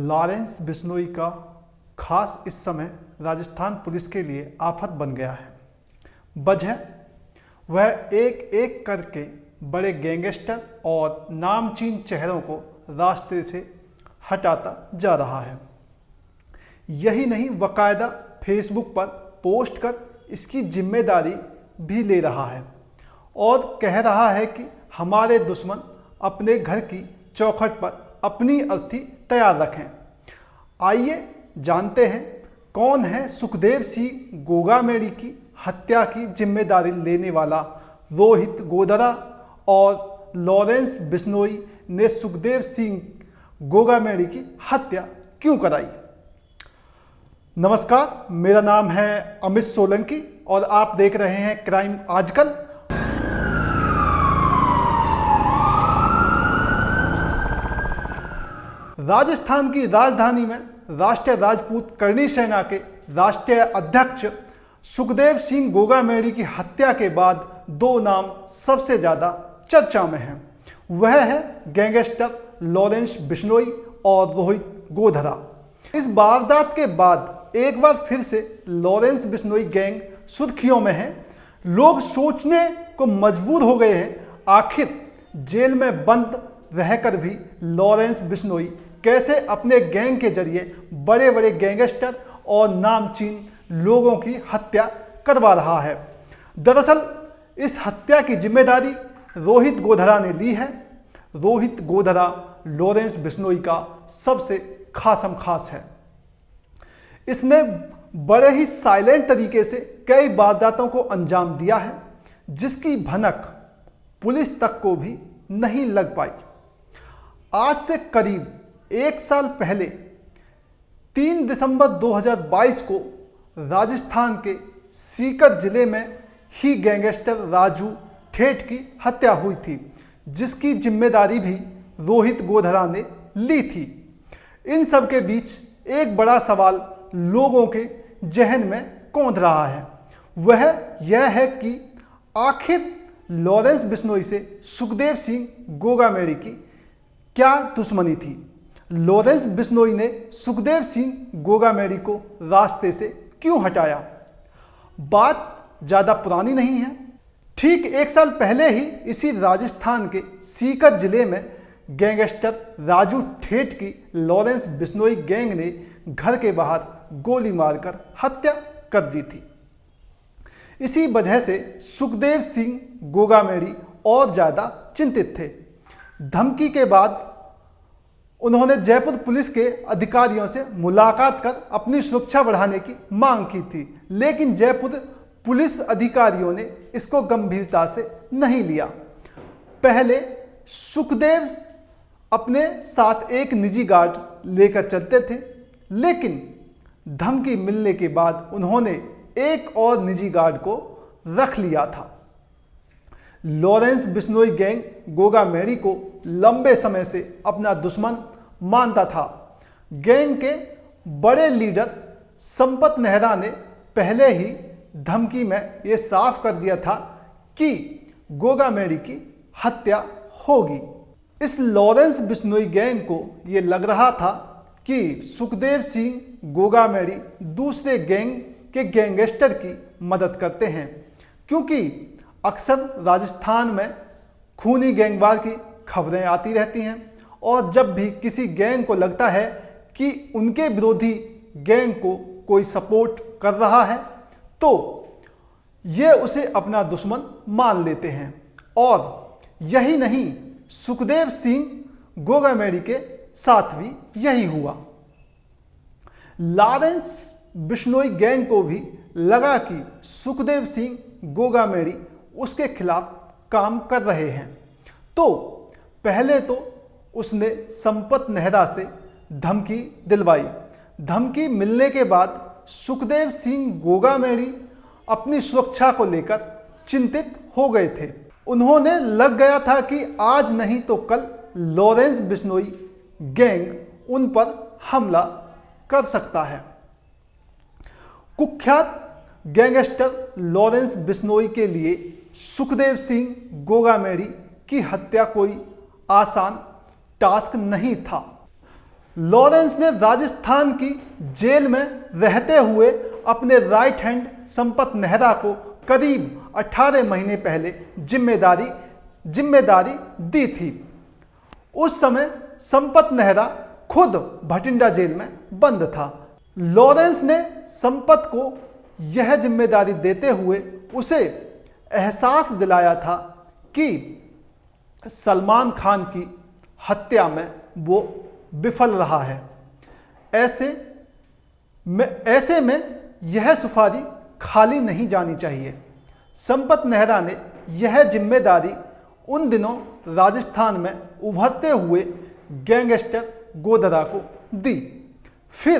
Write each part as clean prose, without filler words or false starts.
Lawrence Bishnoi का खास इस समय राजस्थान पुलिस के लिए आफत बन गया है। वजह वह एक एक करके बड़े गैंगस्टर और नामचीन चेहरों को रास्ते से हटाता जा रहा है। यही नहीं, बाकायदा फेसबुक पर पोस्ट कर इसकी जिम्मेदारी भी ले रहा है और कह रहा है कि हमारे दुश्मन अपने घर की चौखट पर अपनी अर्थी तैयार रखें। आइए जानते हैं कौन है सुखदेव सिंह गोगामेड़ी की हत्या की जिम्मेदारी लेने वाला रोहित गोधरा और लॉरेंस बिश्नोई ने सुखदेव सिंह गोगामेड़ी की हत्या क्यों कराई। नमस्कार, मेरा नाम है अमित सोलंकी और आप देख रहे हैं क्राइम आजकल। राजस्थान की राजधानी में राष्ट्रीय राजपूत करणी सेना के राष्ट्रीय अध्यक्ष सुखदेव सिंह गोगामेड़ी की हत्या के बाद दो नाम सबसे ज्यादा चर्चा में हैं। वह है गैंगस्टर लॉरेंस बिश्नोई और रोहित गोधरा। इस वारदात के बाद एक बार फिर से लॉरेंस बिश्नोई गैंग सुर्खियों में है। लोग सोचने को मजबूर हो गए हैं, आखिर जेल में बंद रहकर भी लॉरेंस बिश्नोई कैसे अपने गैंग के जरिए बड़े बड़े गैंगस्टर और नामचीन लोगों की हत्या करवा रहा है। दरअसल इस हत्या की जिम्मेदारी रोहित गोधरा ने ली है। रोहित गोधरा लॉरेंस बिश्नोई का सबसे खासम खास है। इसने बड़े ही साइलेंट तरीके से कई वारदातों को अंजाम दिया है, जिसकी भनक पुलिस तक को भी नहीं लग पाई। आज से करीब एक साल पहले 3 दिसंबर 2022 को राजस्थान के सीकर जिले में ही गैंगस्टर राजू ठेठ की हत्या हुई थी, जिसकी जिम्मेदारी भी रोहित गोधरा ने ली थी। इन सब के बीच एक बड़ा सवाल लोगों के जहन में कौंध रहा है। वह यह है कि आखिर लॉरेंस बिश्नोई से सुखदेव सिंह गोगामेड़ी की क्या दुश्मनी थी। लॉरेंस बिश्नोई ने सुखदेव सिंह गोगामेड़ी को रास्ते से क्यों हटाया। बात ज़्यादा पुरानी नहीं है। ठीक एक साल पहले ही इसी राजस्थान के सीकर जिले में गैंगस्टर राजू ठेठ की लॉरेंस बिश्नोई गैंग ने घर के बाहर गोली मारकर हत्या कर दी थी। इसी वजह से सुखदेव सिंह गोगामेड़ी और ज़्यादा चिंतित थे। धमकी के बाद उन्होंने जयपुर पुलिस के अधिकारियों से मुलाकात कर अपनी सुरक्षा बढ़ाने की मांग की थी, लेकिन जयपुर पुलिस अधिकारियों ने इसको गंभीरता से नहीं लिया। पहले सुखदेव अपने साथ एक निजी गार्ड लेकर चलते थे, लेकिन धमकी मिलने के बाद उन्होंने एक और निजी गार्ड को रख लिया था। लॉरेंस बिश्नोई गैंग गोगामेड़ी को लंबे समय से अपना दुश्मन मानता था। गैंग के बड़े लीडर संपत नेहरा ने पहले ही धमकी में यह साफ कर दिया था कि गोगामेड़ी की हत्या होगी। इस लॉरेंस बिश्नोई गैंग को यह लग रहा था कि सुखदेव सिंह गोगामेड़ी दूसरे गैंग के गैंगस्टर की मदद करते हैं, क्योंकि अक्सर राजस्थान में खूनी गैंगवार की खबरें आती रहती हैं और जब भी किसी गैंग को लगता है कि उनके विरोधी गैंग को कोई सपोर्ट कर रहा है, तो ये उसे अपना दुश्मन मान लेते हैं। और यही नहीं, सुखदेव सिंह गोगामेड़ी के साथ भी यही हुआ। लॉरेंस बिश्नोई गैंग को भी लगा कि सुखदेव सिंह गोगामेड़ी उसके खिलाफ काम कर रहे हैं, तो पहले तो उसने संपत नेहरा से धमकी दिलवाई। धमकी मिलने के बाद सुखदेव सिंह गोगामेड़ी अपनी सुरक्षा को लेकर चिंतित हो गए थे। उन्होंने लग गया था कि आज नहीं तो कल लॉरेंस बिश्नोई गैंग उन पर हमला कर सकता है। कुख्यात गैंगस्टर लॉरेंस बिश्नोई के लिए सुखदेव सिंह गोगामेड़ी की हत्या कोई आसान टास्क नहीं था। लॉरेंस ने राजस्थान की जेल में रहते हुए अपने राइट हैंड संपत नेहरा को करीब 18 महीने पहले जिम्मेदारी दी थी। उस समय संपत नेहरा खुद भटिंडा जेल में बंद था। लॉरेंस ने संपत को यह जिम्मेदारी देते हुए उसे एहसास दिलाया था कि सलमान खान की हत्या में वो विफल रहा है। ऐसे में यह सुपारी खाली नहीं जानी चाहिए। संपत नेहरा ने यह जिम्मेदारी उन दिनों राजस्थान में उभरते हुए गैंगस्टर गोधरा को दी। फिर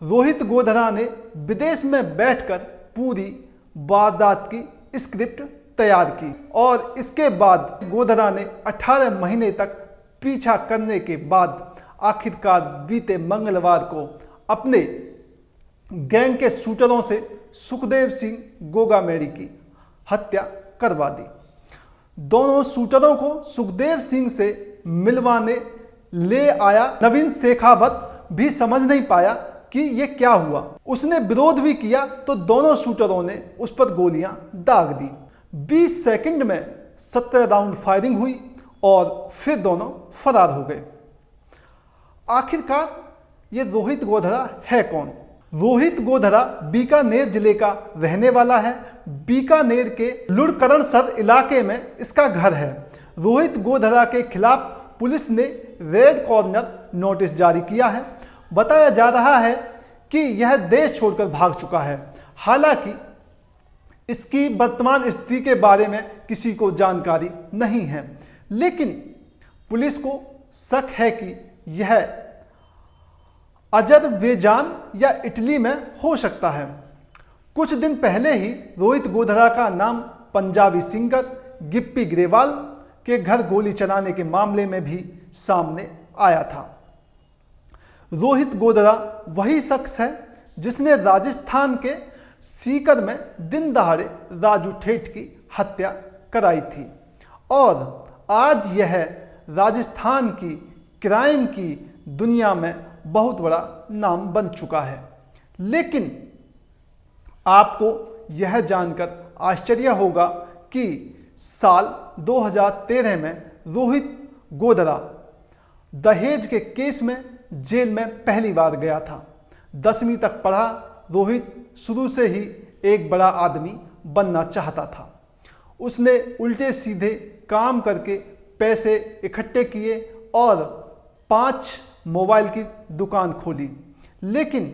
रोहित गोधरा ने विदेश में बैठकर पूरी वारदात की स्क्रिप्ट तैयार की और इसके बाद गोधरा ने 18 महीने तक पीछा करने के बाद आखिरकार बीते मंगलवार को अपने गैंग के शूटरों से सुखदेव सिंह गोगामेड़ी की हत्या करवा दी। दोनों शूटरों को सुखदेव सिंह से मिलवाने ले आया नवीन शेखावत भी समझ नहीं पाया कि यह क्या हुआ। उसने विरोध भी किया तो दोनों शूटरों ने उस पर गोलियां दाग दी। 20 सेकंड में 17 राउंड फायरिंग हुई और फिर दोनों फरार हो गए। आखिरकार ये रोहित गोधरा है कौन? रोहित गोधरा बीकानेर जिले का रहने वाला है। बीकानेर के लुड़करणसर इलाके में इसका घर है। रोहित गोधरा के खिलाफ पुलिस ने रेड कॉर्नर नोटिस जारी किया है। बताया जा रहा है कि यह देश छोड़कर भाग चुका है। हालांकि इसकी वर्तमान स्थिति के बारे में किसी को जानकारी नहीं है, लेकिन पुलिस को शक है कि यह अजरबैजान या इटली में हो सकता है। कुछ दिन पहले ही रोहित गोधरा का नाम पंजाबी सिंगर गिप्पी ग्रेवाल के घर गोली चलाने के मामले में भी सामने आया था। रोहित गोधरा वही शख्स है जिसने राजस्थान के सीकर में दिन दहाड़े राजू ठेठ की हत्या कराई थी और आज यह राजस्थान की क्राइम की दुनिया में बहुत बड़ा नाम बन चुका है। लेकिन आपको यह जानकर आश्चर्य होगा कि साल 2013 में रोहित गोधरा दहेज के केस में जेल में पहली बार गया था। 10वीं तक पढ़ा रोहित शुरू से ही एक बड़ा आदमी बनना चाहता था। उसने उल्टे सीधे काम करके पैसे इकट्ठे किए और 5 मोबाइल की दुकान खोली। लेकिन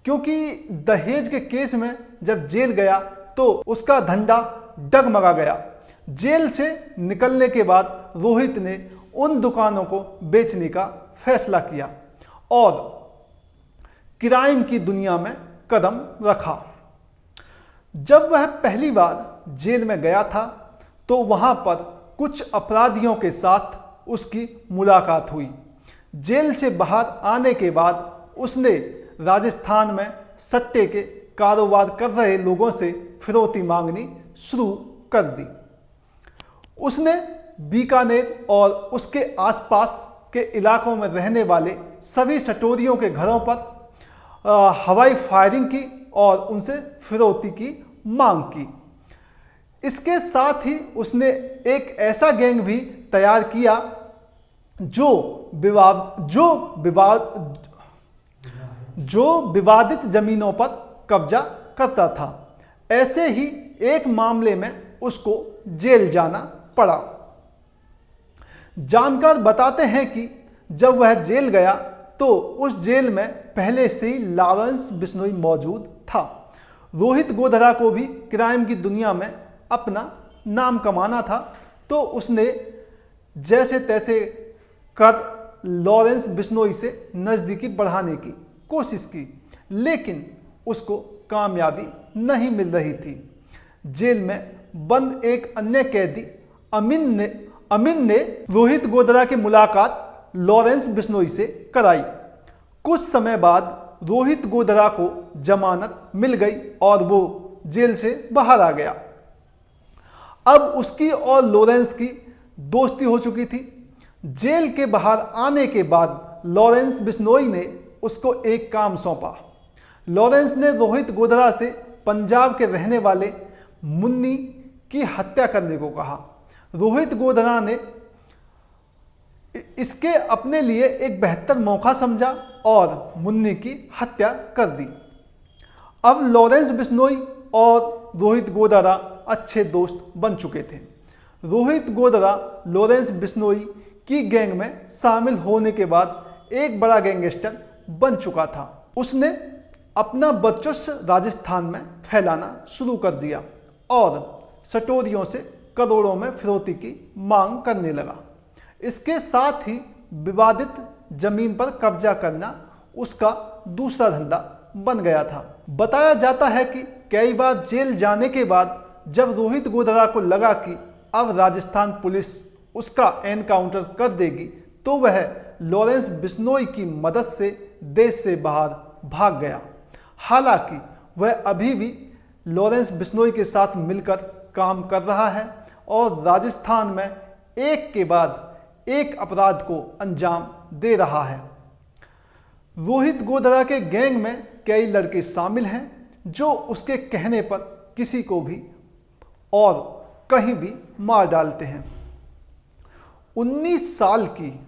क्योंकि दहेज के केस में जब जेल गया तो उसका धंधा डगमगा गया। जेल से निकलने के बाद रोहित ने उन दुकानों को बेचने का फैसला किया और क्राइम की दुनिया में कदम रखा। जब वह पहली बार जेल में गया था तो वहां पर कुछ अपराधियों के साथ उसकी मुलाकात हुई। जेल से बाहर आने के बाद उसने राजस्थान में सट्टे के कारोबार कर रहे लोगों से फिरौती मांगनी शुरू कर दी। उसने बीकानेर और उसके आसपास के इलाकों में रहने वाले सभी सटोरियों के घरों पर हवाई फायरिंग की और उनसे फिरौती की मांग की। इसके साथ ही उसने एक ऐसा गैंग भी तैयार किया जो विवादित जमीनों पर कब्जा करता था। ऐसे ही एक मामले में उसको जेल जाना पड़ा। जानकार बताते हैं कि जब वह जेल गया तो उस जेल में पहले से ही लॉरेंस बिश्नोई मौजूद था। रोहित गोधरा को भी क्राइम की दुनिया में अपना नाम कमाना था, तो उसने जैसे तैसे कर लॉरेंस बिश्नोई से नज़दीकी बढ़ाने की कोशिश की, लेकिन उसको कामयाबी नहीं मिल रही थी। जेल में बंद एक अन्य कैदी अमीन ने रोहित गोधरा की मुलाकात लॉरेंस बिश्नोई से कराई। कुछ समय बाद रोहित गोधरा को जमानत मिल गई और वो जेल से बाहर आ गया। अब उसकी और लॉरेंस की दोस्ती हो चुकी थी। जेल के बाहर आने के बाद लॉरेंस बिश्नोई ने उसको एक काम सौंपा। लॉरेंस ने रोहित गोधरा से पंजाब के रहने वाले मुन्नी की हत्या करने को कहा। रोहित गोधरा ने इसके अपने लिए एक बेहतर मौका समझा और मुन्नी की हत्या कर दी। अब लॉरेंस बिश्नोई और रोहित गोधरा अच्छे दोस्त बन चुके थे। रोहित गोधरा लॉरेंस बिश्नोई की गैंग में शामिल होने के बाद एक बड़ा गैंगस्टर बन चुका था। उसने अपना वर्चस्व राजस्थान में फैलाना शुरू कर दिया और सटोरियों से करोड़ों में फिरौती की मांग करने लगा। इसके साथ ही विवादित जमीन पर कब्जा करना उसका दूसरा धंधा बन गया था। बताया जाता है कि कई बार जेल जाने के बाद जब रोहित गोधरा को लगा कि अब राजस्थान पुलिस उसका एनकाउंटर कर देगी, तो वह लॉरेंस बिश्नोई की मदद से देश से बाहर भाग गया। हालांकि वह अभी भी लॉरेंस बिश्नोई के साथ मिलकर काम कर रहा है और राजस्थान में एक के बाद एक अपराध को अंजाम दे रहा है। रोहित गोधरा के गैंग में कई लड़के शामिल हैं जो उसके कहने पर किसी को भी और कहीं भी मार डालते हैं। 19 साल की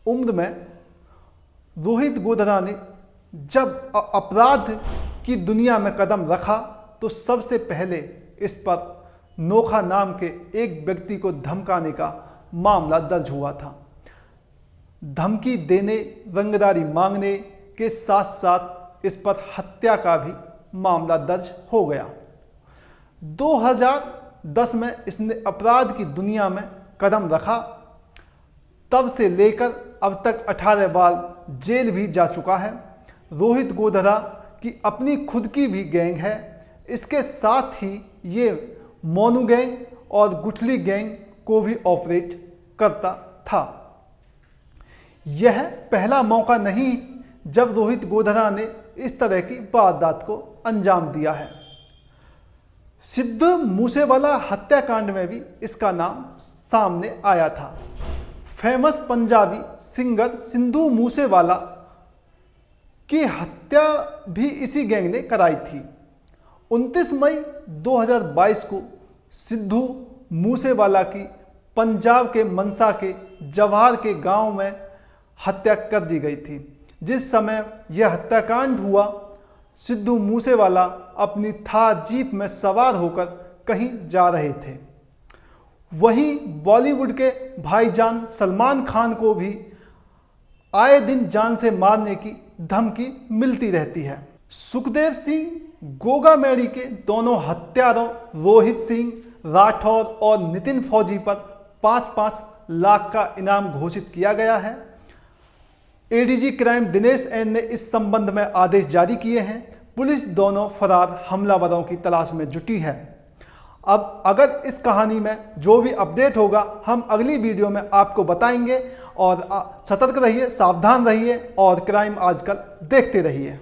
उम्र में रोहित गोधरा ने जब अपराध की दुनिया में कदम रखा तो सबसे पहले इस पर नोखा नाम के एक व्यक्ति को धमकाने का मामला दर्ज हुआ था। धमकी देने, रंगदारी मांगने के साथ साथ इस पर हत्या का भी मामला दर्ज हो गया। 2010 में इसने अपराध की दुनिया में कदम रखा। तब से लेकर अब तक 18 बार जेल भी जा चुका है। रोहित गोधरा की अपनी खुद की भी गैंग है। इसके साथ ही ये मोनू गैंग और गुठली गैंग को भी ऑपरेट करता था। यह पहला मौका नहीं जब रोहित गोधरा ने इस तरह की वारदात को अंजाम दिया है। सिद्धू मूसेवाला हत्याकांड में भी इसका नाम सामने आया था। फेमस पंजाबी सिंगर सिद्धू मूसेवाला की हत्या भी इसी गैंग ने कराई थी। 29 मई 2022 को सिद्धू मूसेवाला की पंजाब के मनसा के जवाहर के गांव में हत्या कर दी गई थी। जिस समय यह हत्याकांड हुआ, सिद्धू मूसेवाला अपनी थार जीप में सवार होकर कहीं जा रहे थे। वहीं बॉलीवुड के भाईजान सलमान खान को भी आए दिन जान से मारने की धमकी मिलती रहती है। सुखदेव सिंह गोगामेड़ी के दोनों हत्यारों रोहित सिंह राठौर और नितिन फौजी पर 5-5 लाख का इनाम घोषित किया गया है। एडीजी क्राइम दिनेश एन ने इस संबंध में आदेश जारी किए हैं। पुलिस दोनों फरार हमलावरों की तलाश में जुटी है। अब अगर इस कहानी में जो भी अपडेट होगा हम अगली वीडियो में आपको बताएंगे। और सतर्क रहिए, सावधान रहिए और क्राइम आजकल देखते रहिए।